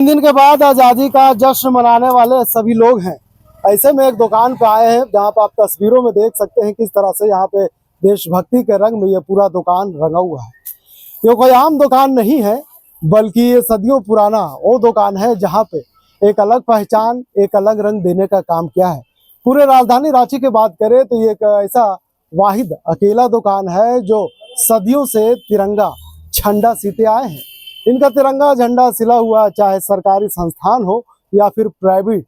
3 दिन के बाद आज़ादी का जश्न मनाने वाले सभी लोग हैं। ऐसे में एक दुकान पे आए हैं जहां पर आप तस्वीरों में देख सकते हैं किस तरह से यहाँ पे देशभक्ति के रंग में ये पूरा दुकान रंगा हुआ है। ये कोई आम दुकान नहीं है, बल्कि ये सदियों पुराना वो दुकान है जहाँ पे एक अलग पहचान, एक अलग रंग देने का काम किया है। पूरे राजधानी रांची की बात करें तो ये एक ऐसा वाहिद अकेला दुकान है जो सदियों से तिरंगा झंडा सीते आए हैं। इनका तिरंगा झंडा सिला हुआ, चाहे सरकारी संस्थान हो या फिर प्राइवेट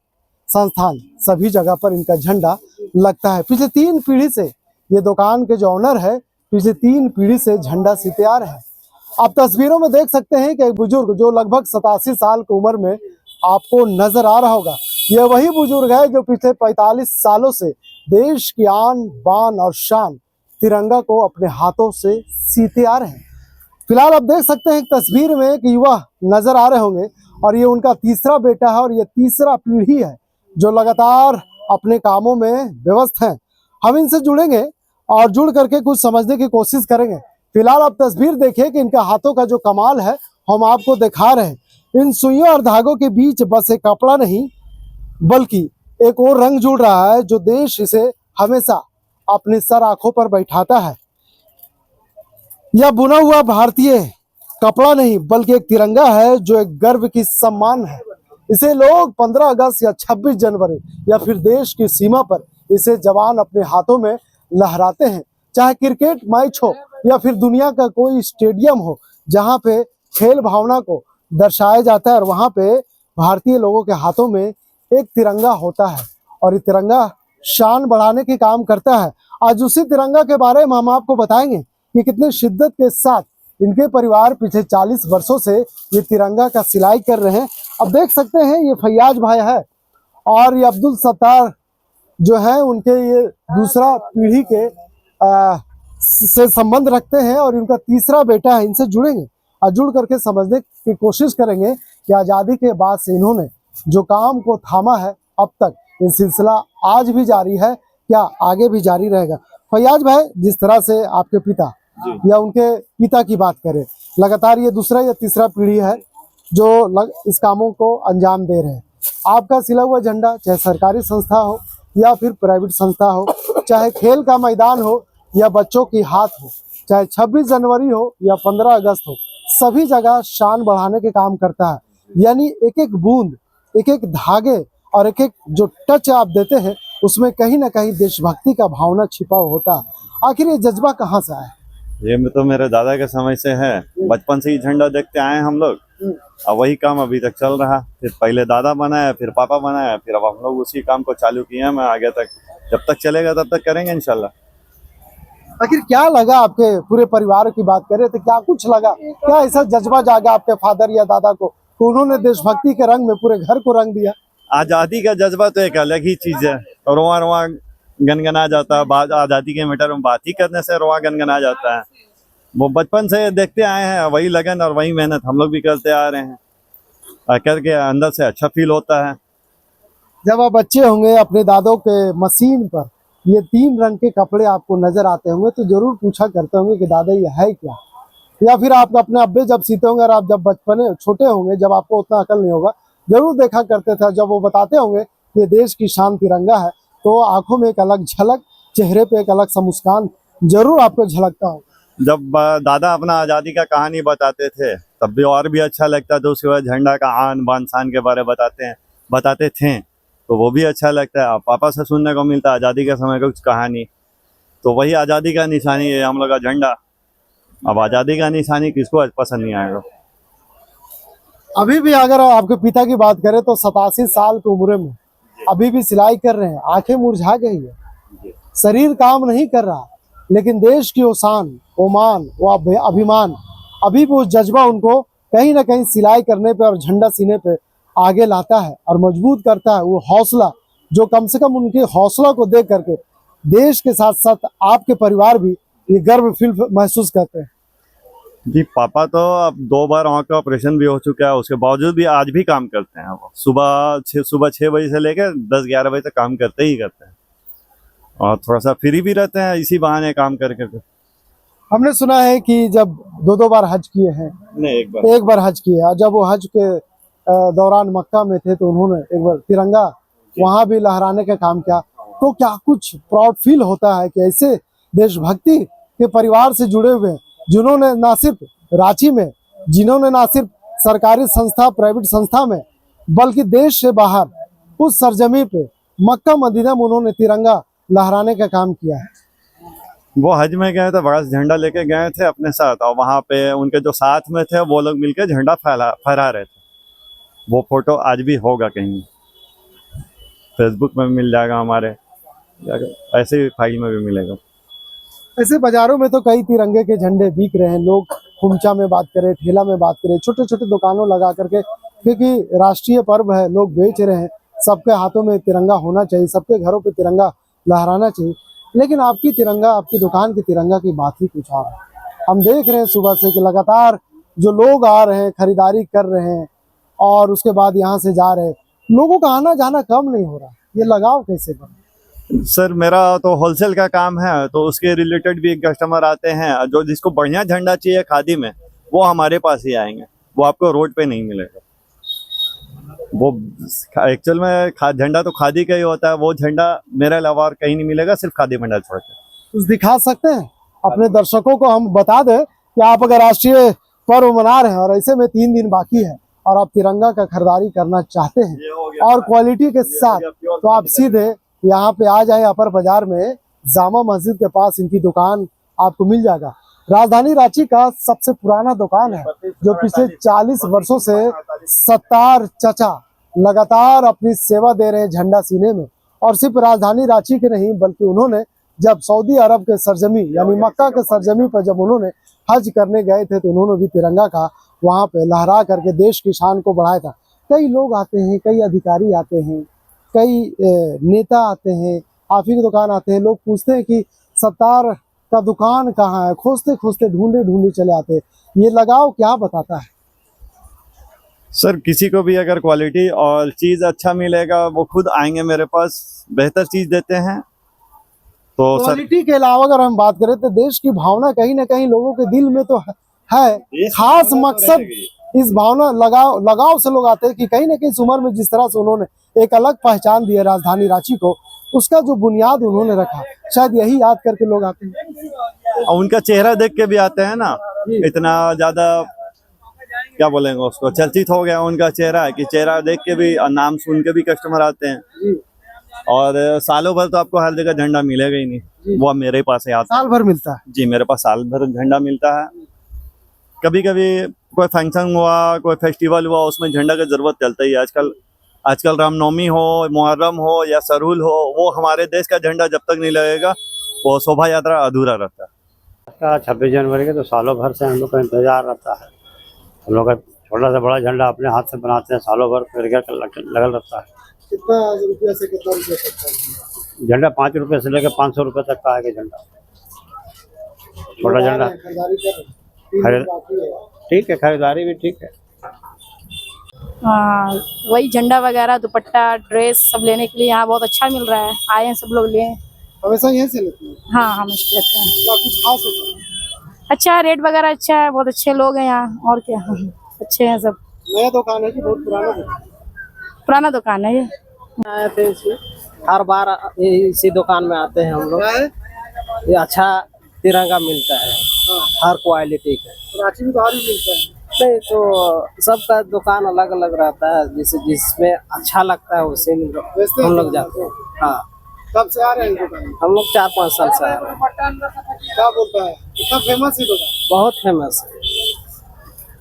संस्थान, सभी जगह पर इनका झंडा लगता है। पिछले 3 पीढ़ी से ये दुकान के जो ऑनर है, पिछले 3 पीढ़ी से झंडा सीते आ रहे हैं। आप तस्वीरों में देख सकते हैं कि एक बुजुर्ग जो लगभग 87 साल की उम्र में आपको नजर आ रहा होगा, यह वही बुजुर्ग है जो पिछले 45 सालों से देश की आन बान और शान तिरंगा को अपने हाथों से सीते आ रहे हैं। फिलहाल आप देख सकते हैं एक तस्वीर में एक युवा नजर आ रहे होंगे और ये उनका तीसरा बेटा है और ये तीसरा पीढ़ी है जो लगातार अपने कामों में व्यस्त हैं। हम इनसे जुड़ेंगे और जुड़ करके कुछ समझने की कोशिश करेंगे। फिलहाल आप तस्वीर देखिए कि इनका हाथों का जो कमाल है हम आपको दिखा रहे हैं। इन सुइयों और धागों के बीच बस एक कपड़ा नहीं बल्कि एक और रंग जुड़ रहा है जो देश इसे हमेशा अपने सर आंखों पर बैठाता है। यह बुना हुआ भारतीय कपड़ा नहीं बल्कि एक तिरंगा है जो एक गर्व की सम्मान है। इसे लोग 15 अगस्त या 26 जनवरी या फिर देश की सीमा पर इसे जवान अपने हाथों में लहराते हैं। चाहे क्रिकेट मैच हो या फिर दुनिया का कोई स्टेडियम हो जहां पे खेल भावना को दर्शाया जाता है और वहां पे भारतीय लोगों के हाथों में एक तिरंगा होता है और ये तिरंगा शान बढ़ाने के काम करता है। आज उसी तिरंगा के बारे में हम आपको बताएंगे कि कितने शिद्दत के साथ इनके परिवार पिछले 40 वर्षों से ये तिरंगा का सिलाई कर रहे हैं। अब देख सकते हैं ये फैयाज भाई है और ये अब्दुल सत्तार जो है उनके ये दूसरा पीढ़ी के से संबंध रखते हैं और इनका तीसरा बेटा है। इनसे जुड़ेंगे और जुड़ करके समझने की कोशिश करेंगे कि आज़ादी के बाद से इन्होंने जो काम को थामा है अब तक ये सिलसिला आज भी जारी है, क्या आगे भी जारी रहेगा। फैयाज भाई, जिस तरह से आपके पिता या उनके पिता की बात करें, लगातार ये दूसरा या तीसरा पीढ़ी है जो इस कामों को अंजाम दे रहे हैं। आपका सिला हुआ झंडा चाहे सरकारी संस्था हो या फिर प्राइवेट संस्था हो, चाहे खेल का मैदान हो या बच्चों की हाथ हो, चाहे 26 जनवरी हो या 15 अगस्त हो, सभी जगह शान बढ़ाने के काम करता है। यानी एक एक बूंद, एक एक धागे और एक एक जो टच आप देते हैं उसमें कहीं ना कहीं देशभक्ति का भावना छिपा होता है। आखिर ये जज्बा कहाँ से आया? ये तो मेरे दादा के समय से है, बचपन से ही झंडा देखते आए हम लोग और वही काम अभी तक चल रहा। फिर पहले दादा बनाया, फिर पापा बनाया, फिर अब हम लोग उसी काम को चालू किए हैं। मैं आगे तक जब तक चलेगा तब तक करेंगे इंशाल्लाह। आखिर क्या लगा आपके पूरे परिवार की बात करें तो क्या कुछ लगा, क्या ऐसा जज्बा जागा आपके फादर या दादा को उन्होंने देशभक्ति के रंग में पूरे घर को रंग दिया? आजादी का जज्बा तो एक अलग ही चीज है, रोआ रोआ गनगना जाता है। आजादी के मैटर में बात ही करने से रोआ गनगना जाता है। वो बचपन से देखते आए हैं, वही लगन और वही मेहनत हम लोग भी करते आ रहे हैं, करके अंदर से अच्छा फील होता है। जब आप बच्चे होंगे अपने दादों के मशीन पर ये 3 रंग के कपड़े आपको नजर आते होंगे तो जरूर पूछा करते होंगे कि दादा ये है क्या, या फिर आप अपने अब्बे जब सीते होंगे और आप जब बचपने छोटे होंगे, जब आपको उतना अकल नहीं होगा, जरूर देखा करते थे। जब वो बताते होंगे ये देश की शान तिरंगा है तो आंखों में एक अलग झलक, चेहरे पे एक अलग सा मुस्कान जरूर आपको झलकता हो। जब दादा अपना आज़ादी का कहानी बताते थे तब भी और भी अच्छा लगता था। उसके बाद झंडा का आन बान शान के बारे बताते थे तो वो भी अच्छा लगता है। पापा से सुनने को मिलता आज़ादी के समय कुछ कहानी, तो वही आज़ादी का निशानी है हम लोग का झंडा। अब आज़ादी का निशानी किसको पसंद नहीं आएगा। अभी भी अगर आपके पिता की बात करें तो 87 साल की उम्र में अभी भी सिलाई कर रहे हैं, आंखें मुरझा गई है, शरीर काम नहीं कर रहा, लेकिन देश की वो शान, वो मान, वो अभिमान, अभी भी वो जज्बा उनको कहीं ना कहीं सिलाई करने पे और झंडा सीने पे आगे लाता है और मजबूत करता है। वो हौसला जो कम से कम उनके हौसला को देख करके देश के साथ साथ आपके परिवार भी ये गर्व फील महसूस करते हैं। जी, पापा तो अब 2 बार आँख का ऑपरेशन भी हो चुका है, उसके बावजूद भी आज भी काम करते हैं। वो सुबह 6 बजे से लेकर 10-11 बजे तक काम करते ही करते हैं और थोड़ा सा फ्री भी रहते हैं इसी बहाने काम करके। हमने सुना है कि जब 2 बार हज किए हैं, नहीं, एक बार हज किए, जब वो हज के दौरान मक्का में थे तो उन्होंने एक बार तिरंगा वहां भी लहराने का काम किया। तो क्या कुछ प्राउड फील होता है कि ऐसे देशभक्ति के परिवार से जुड़े हुए जिन्होंने ना सिर्फ रांची में, जिन्होंने ना सिर्फ सरकारी संस्था प्राइवेट संस्था में, बल्कि देश से बाहर उस सरजमी पे मक्का मदीना में उन्होंने तिरंगा लहराने का काम किया है। वो हज में गए थे, बड़ा झंडा लेके गए थे अपने साथ, और वहाँ पे उनके जो साथ में थे वो लोग मिलके झंडा फहरा रहे थे। वो फोटो आज भी होगा कहीं, फेसबुक में मिल जाएगा हमारे, ऐसे ही फाइल में भी मिलेगा। ऐसे बाजारों में तो कई तिरंगे के झंडे बिक रहे हैं। लोग खुमचा में बात करें, ठेला में बात करें, छोटे छोटे दुकानों लगा करके, क्योंकि राष्ट्रीय पर्व है, लोग बेच रहे हैं। सबके हाथों में तिरंगा होना चाहिए, सबके घरों पे तिरंगा लहराना चाहिए। लेकिन आपकी तिरंगा, आपकी दुकान की तिरंगा की बात ही कुछ और है। हम देख रहे हैं सुबह से कि लगातार जो लोग आ रहे हैं, खरीदारी कर रहे हैं और उसके बाद यहाँ से जा रहे हैं। लोगों का आना जाना कम नहीं हो रहा, ये लगाव कैसे बना? सर मेरा तो होलसेल का काम है, तो उसके रिलेटेड भी कस्टमर आते हैं। जो जिसको बढ़िया झंडा चाहिए खादी में, वो हमारे पास ही आएंगे, वो आपको रोड पे नहीं मिलेगा। वो एक्चुअल में झंडा तो खादी का ही होता है, वो झंडा मेरे अलावा और कहीं नहीं मिलेगा, सिर्फ खादी मंडल छोड़ के। कुछ दिखा सकते हैं अपने दर्शकों को? हम बता दें कि आप अगर राष्ट्रीय पर्व मना रहे हैं और ऐसे में 3 दिन बाकी है और आप तिरंगा का खरीदारी करना चाहते हैं और क्वालिटी के साथ, तो आप सीधे यहाँ पे आ जाए। अपर बाजार में जामा मस्जिद के पास इनकी दुकान आपको मिल जाएगा। राजधानी रांची का सबसे पुराना दुकान है, जो पिछले 40 वर्षों से सत्तार चचा लगातार अपनी सेवा दे रहे हैं झंडा सीने में। और सिर्फ राजधानी रांची के नहीं, बल्कि उन्होंने जब सऊदी अरब के सरजमी यानी मक्का के सरजमी पर जब उन्होंने हज करने गए थे, तो उन्होंने भी तिरंगा का वहां पे लहरा करके देश की शान को बढ़ाया था। कई लोग आते हैं, कई अधिकारी आते हैं, कई नेता आते हैं, आप ही की दुकान आते हैं। लोग पूछते हैं कि सत्तार का दुकान कहाँ है, खोजते खोजते ढूंढे ढूंढे चले आते हैं। ये लगाव क्या बताता है? सर किसी को भी अगर क्वालिटी और चीज़ अच्छा मिलेगा, वो खुद आएंगे मेरे पास, बेहतर चीज़ देते हैं। तो सर क्वालिटी के अलावा अगर हम बात करें तो देश की भावना कहीं ना कहीं लोगों के दिल में तो है। खास मकसद इस भावना लगाव से लोग आते हैं कि कहीं ना कहीं इस उम्र में जिस तरह से उन्होंने एक अलग पहचान दी है राजधानी रांची को, उसका जो बुनियाद उन्होंने रखा, शायद यही याद करके लोग आते हैं। और उनका चेहरा देख के भी आते हैं ना, इतना ज्यादा क्या बोलेंगे उसको, चर्चित हो गया उनका चेहरा, कि चेहरा देख के भी और नाम सुन के भी कस्टमर आते हैं। और सालों भर तो आपको हर जगह झंडा मिलेगा ही नहीं, वो मेरे पास है आता। साल भर मिलता है? जी, मेरे पास साल भर झंडा मिलता है। कभी कभी कोई फंक्शन हुआ, कोई फेस्टिवल हुआ, उसमें झंडा की जरूरत चलता ही है। आजकल रामनवमी हो, मुहर्रम हो या सरहुल हो, वो हमारे देश का झंडा जब तक नहीं लगेगा, वो शोभा यात्रा अधूरा रहता है। 26 जनवरी के तो सालों भर से हम लोग का इंतजार रहता है। हम लोग का छोटा से बड़ा झंडा अपने हाथ से बनाते हैं, सालों भर लगल रहता है। कितना रुपया से कितना रुपया तक का झंडा 5 रुपये से लेकर 500 रुपये तक का है झंडा, छोटा झंडा। खरीदारी कर ठीक है, खरीदारी भी ठीक है। हाँ, वही झंडा वगैरह, दुपट्टा, ड्रेस सब लेने के लिए यहाँ बहुत अच्छा मिल रहा है। आए हैं सब लोग लें। हमेशा यहीं से लेते हैं? हाँ, हम इसको लेते हैं। क्या कुछ खास होता है? अच्छा है, रेट वगैरह अच्छा है, बहुत अच्छे लोग हैं यहाँ। और क्या, अच्छे हैं सब। नया दुकान है कि बहुत पुराना दुकान? पुराना दुकान है ये। आए थे इसमें, हर बार इसी दुकान में आते हैं हम लोग। ये अच्छा तिरंगा मिलता है, हर क्वालिटी का। रांची में तो और भी मिलता है? नहीं, तो सबका दुकान अलग अलग रहता है, जिसमें अच्छा लगता है उसी में हम लोग जाते हैं। हाँ, कब से आ रहे हैं दुकान? हम लोग 4-5 साल से आ रहे हैं। क्या बोलता है, इतना फेमस है दुकान? बहुत फेमस है।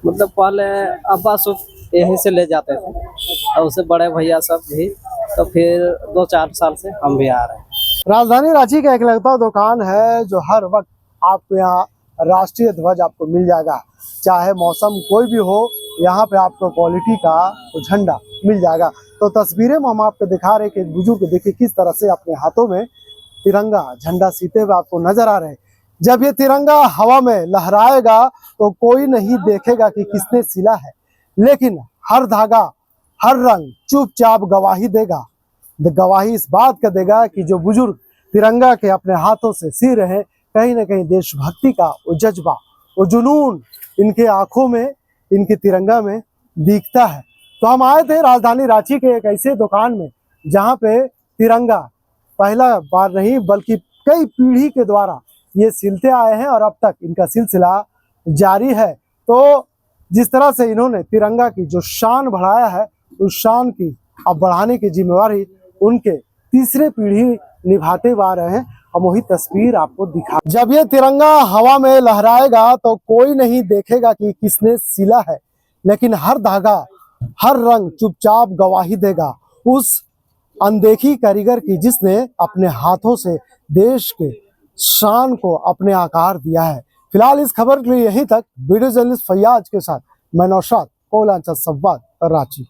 मतलब पहले अब्बा सब यहीं से ले जाते थे, और उससे बड़े भैया सब भी, तो फिर 2-4 साल से हम भी आ रहे हैं। राजधानी रांची का एकलौता दुकान है जो हर वक्त आपको यहाँ राष्ट्रीय ध्वज आपको मिल जाएगा। चाहे मौसम कोई भी हो, यहाँ पे आपको क्वालिटी का तो झंडा मिल जाएगा। तो तस्वीरें में हम आपको दिखा रहे हैं कि बुजुर्ग देखिए किस तरह से अपने हाथों में तिरंगा झंडा सीते हुए आपको नजर आ रहे हैं। जब ये तिरंगा हवा में लहराएगा तो कोई नहीं देखेगा कि किसने सिला है, लेकिन हर धागा, हर रंग चुपचाप गवाही देगा। गवाही इस बात का देगा कि जो बुजुर्ग तिरंगा के अपने हाथों से सी रहे, कहीं ना कहीं देशभक्ति का वो जज्बा, वो जुनून इनके आंखों में, इनके तिरंगा में दिखता है। तो हम आए थे राजधानी रांची के एक ऐसे दुकान में जहाँ पे तिरंगा पहला बार नहीं बल्कि कई पीढ़ी के द्वारा ये सिलते आए हैं और अब तक इनका सिलसिला जारी है। तो जिस तरह से इन्होंने तिरंगा की जो शान बढ़ाया है उस शान की अब बढ़ाने की जिम्मेवारी उनके तीसरे पीढ़ी निभाते हुए आ रहे हैं। हम वही तस्वीर आपको दिखा, जब ये तिरंगा हवा में लहराएगा तो कोई नहीं देखेगा कि किसने सिला है, लेकिन हर धागा हर रंग चुपचाप गवाही देगा उस अनदेखी कारीगर की जिसने अपने हाथों से देश के शान को अपने आकार दिया है। फिलहाल इस खबर के लिए यहीं तक। वीडियो जर्नलिस्ट फैयाज के साथ मैं नौशाद, कोयलांचल संवाद, रांची।